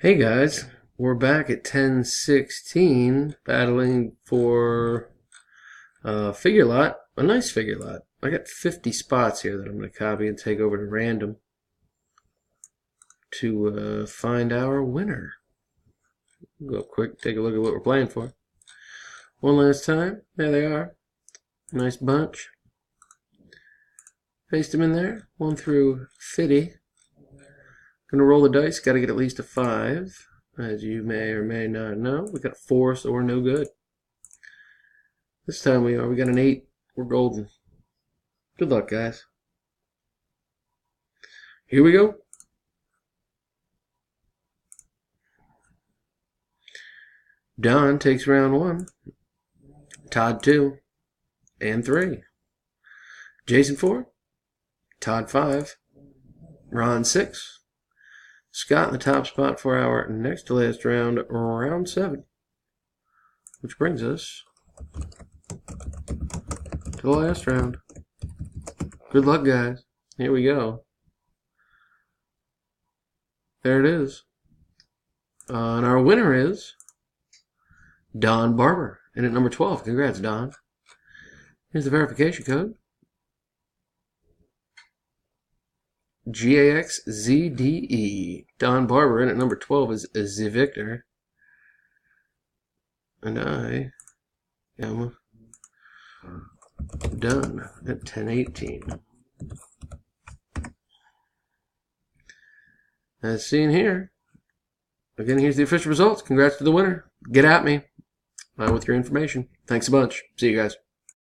Hey guys, we're back at 1016 battling for a figure lot, a nice figure lot. I got 50 spots here that I'm going to copy and take over to random to find our winner. Go up quick, take a look at what we're playing for. One last time, there they are. Nice bunch. Paste them in there, 1 through 50. Gonna roll the dice, gotta get at least a 5. As you may or may not know, we got a 4, so we're no good. This time we got an 8, we're golden. Good luck, guys. Here we go. Don takes round 1. Todd 2. And 3. Jason 4. Todd 5. Ron 6. Scott in the top spot for our next to last round, round 7. Which brings us to the last round. Good luck, guys. Here we go. There it is. And our winner is Don Barber. And at number 12. Congrats, Don. Here's the verification code. GAXZDE. Don Barber, and at number 12 is Z Victor. And I am done at 1018. As seen here. Again, here's the official results. Congrats to the winner. Get at me with your information. Thanks a bunch. See you guys.